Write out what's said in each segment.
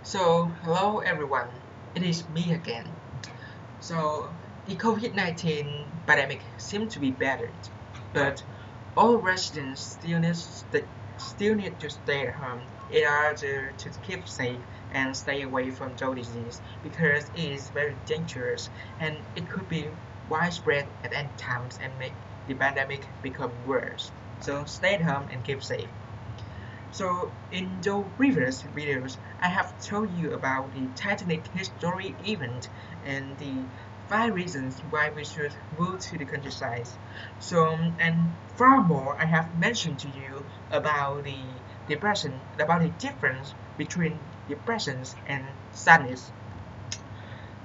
Hello everyone, it is me again. The COVID-19 pandemic seems to be better, but all residents still need to stay at home in order to keep safe and stay away from the disease because it is very dangerous and it could be widespread at any time and make the pandemic become worse. So stay at home and keep safe. In the previous videos, I have told you about the Titanic history event and the 5 reasons why we should move to the countryside. And far more, I have mentioned to you about about the difference between depression and sadness.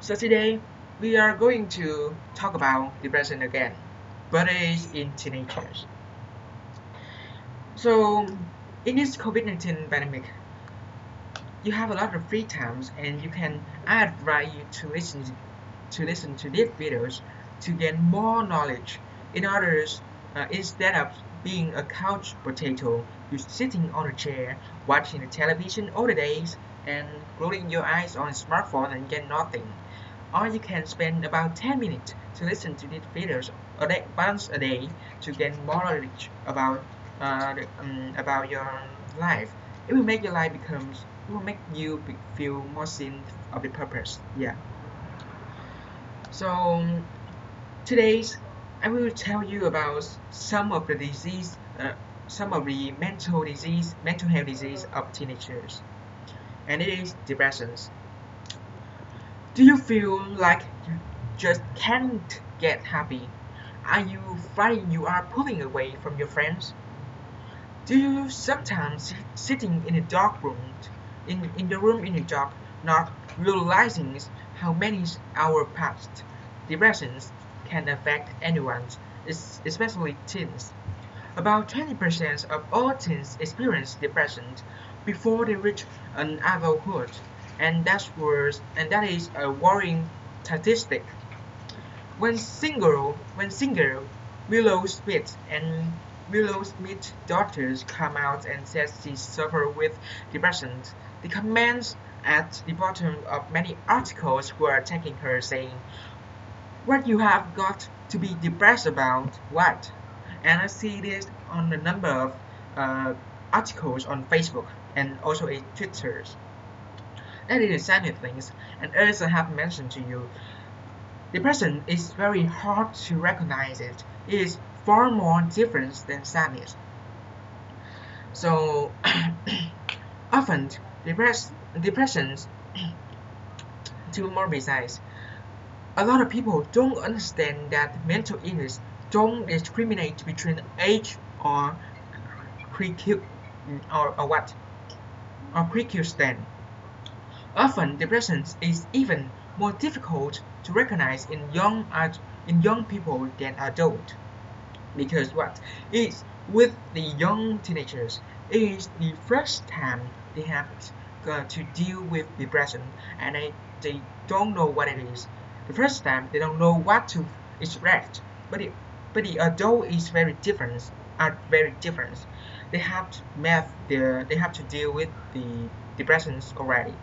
So today, we are going to talk about depression again, but it is in teenagers. So, in this COVID-19 pandemic, you have a lot of free times and you can I advise you to listen to these videos to gain more knowledge in others instead of being a couch potato you're sitting on a chair watching the television all the days and closing your eyes on a smartphone and get nothing, or you can spend about 10 minutes to listen to these videos once a day to gain more knowledge about your life. It will make your life becomes it will make you feel more sense of the purpose. Yeah. So today's I will tell you about some of the mental health disease of teenagers, and it is depressions. Do you feel like you just can't get happy? Are you finding you are pulling away from your friends? Do you sometimes sitting in a dark room, in the room in the dark, not realizing how many hours passed? Depressions can affect anyone, especially teens. About 20% of all teens experience depression before they reach an adulthood, and that is a worrying statistic. When singer Willow Smith and Willow Smith's daughters come out and says she suffered with depression, the comments at the bottom of many articles were attacking her, saying, "What you have got to be depressed about? What?" And I see this on a number of uh, articles on Facebook and also in Twitter. That is the sad things. And as I have mentioned to you, depression is very hard to recognize it. It is far more different than sadness. So often depressions, to be more precise, a lot of people don't understand that mental illness don't discriminate between age or precu- or what or precursor. Often depression is even more difficult to recognize in young people than adults. Because what is with the young teenagers is the first time they have to deal with depression, and they don't know what it is. The first time they don't know what to expect, but the adult is very different. Are very different. They have to deal with the depressions already.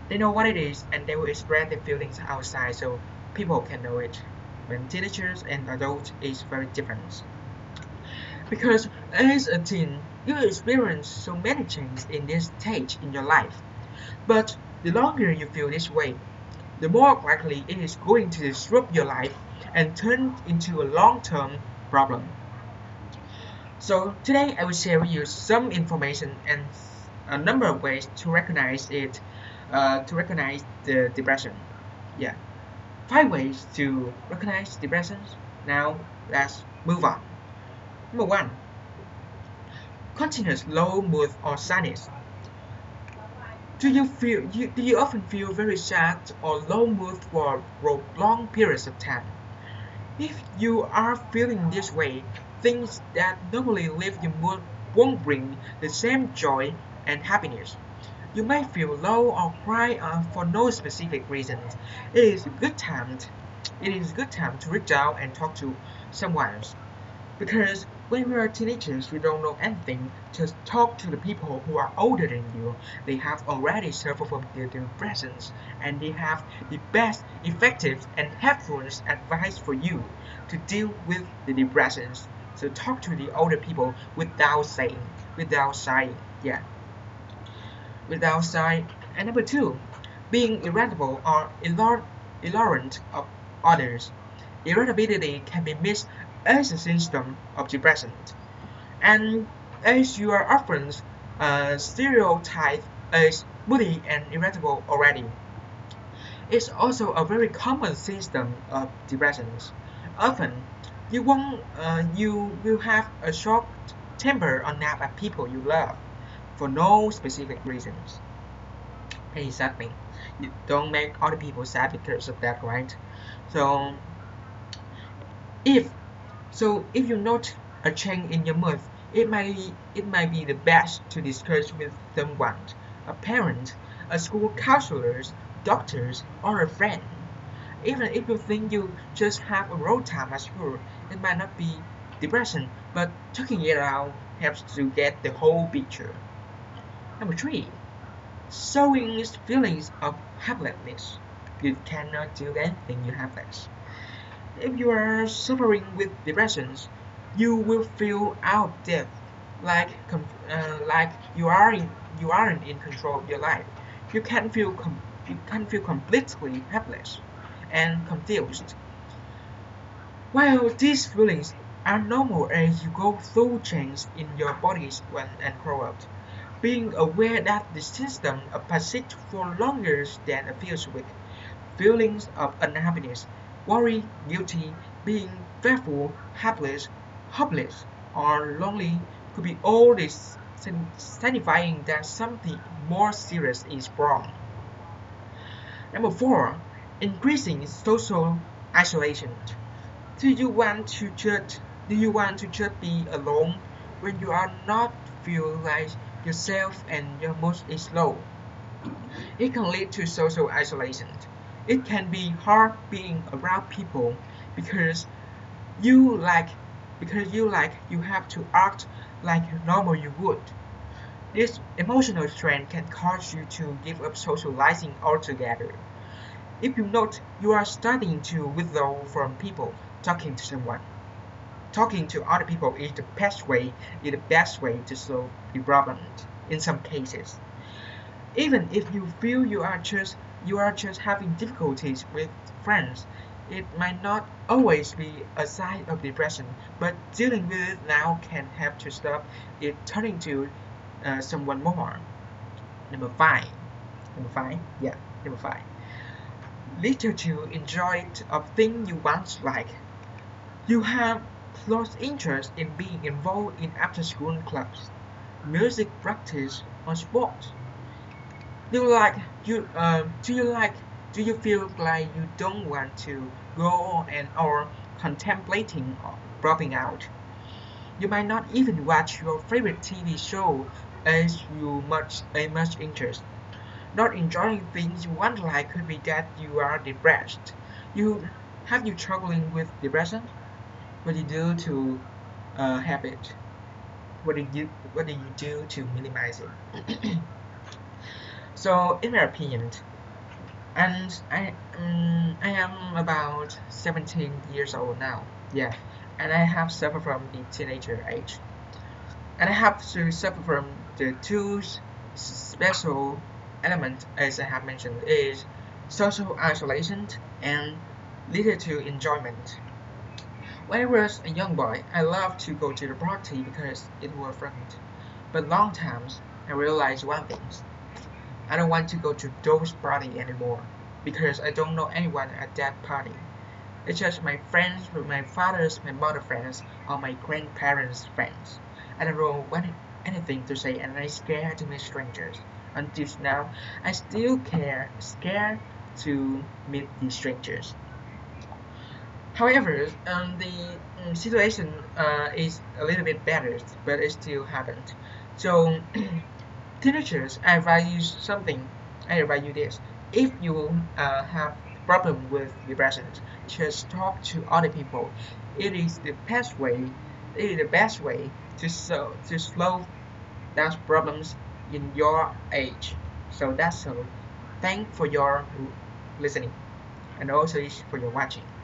They know what it is and they will express their feelings outside so people can know it. When teenagers and adults is very different. Because as a teen, you experience so many changes in this stage in your life. But the longer you feel this way, the more likely it is going to disrupt your life and turn into a long-term problem. So today I will share with you some information and a number of ways to recognize to recognize the depression. Yeah, 5 ways to recognize depression. Now let's move on. Number one, continuous low mood or sadness. Do you often feel very sad or low mood for long periods of time? If you are feeling this way, things that normally lift your mood won't bring the same joy and happiness. You may feel low or cry for no specific reason. It is a good time. It is a good time to reach out and talk to someone because When you are teenagers, you don't know anything. Just talk to the people who are older than you. They have already suffered from their depressions, and they have the best, effective, and helpful advice for you to deal with the depressions. So talk to the older people without sighing, yeah, without sighing. And number two, being irritable or intolerant of others. Irritability can be missed as a symptom of depression. And as you are often stereotyped as moody and irritable already, it's also a very common symptom of depression. Often, you will have a short temper or nap at people you love for no specific reasons. Exactly. You don't make other people sad because of that, right? So if if you note a change in your mood, it might be the best to discuss with someone, a parent, a school counselor, doctors, or a friend. Even if you think you just have a road time at school, it might not be depression, but talking it out helps to get the whole picture. Number three, showing feelings of helplessness. You cannot do anything you helpless. If you are suffering with depressions, you will feel out of depth, like you aren't in control of your life. You can feel completely helpless and confused. While these feelings are normal as you go through change in your bodies when and grow up, being aware that the system persists for longer than a few weeks, feelings of unhappiness, worry, guilty, being fearful, helpless, hopeless, or lonely could be all this signifying that something more serious is wrong. Number four, increasing social isolation. Do you want to just be alone when you are not feel like yourself and your mood is low? It can lead to social isolation. It can be hard being around people because you like you have to act like normal you would. This emotional strain can cause you to give up socializing altogether. If you note you are starting to withdraw from people, talking to someone, talking to other people is the best way to solve the problem in some cases. Even if you feel you are just having difficulties with friends, it might not always be a sign of depression, but dealing with it now can help to stop it turning to someone more. Number five. Number five? Yeah, number five. Little to enjoy of things you once like. You have lost interest in being involved in after-school clubs, music practice, or sports. Do you like you do you like do you feel like you don't want to go on and or contemplating or dropping out? You might not even watch your favorite TV show as much interest. Not enjoying things you want like could be that you are depressed. You struggling with depression? What do you do to have it? What do you do to minimize it? So, in my opinion, and I am about 17 years old now. Yeah, and I have suffered from the teenager age, and I have to suffer from the two special elements as I have mentioned is social isolation and little to enjoyment. When I was a young boy, I loved to go to the party because it was fun. But long times, I realized one thing: I don't want to go to those parties anymore because I don't know anyone at that party. It's just my friends, my father's, my mother friends, or my grandparents' friends. I don't know anything to say, and I'm scared to meet strangers. Until now, I still scared to meet these strangers. However, the situation is a little bit better, but it still happens. So, teenagers, I advise you this. If you have problem with depression, just talk to other people. It is the best way it is the best way to slow down problems in your age. So that's all. Thanks for your listening and also for your watching.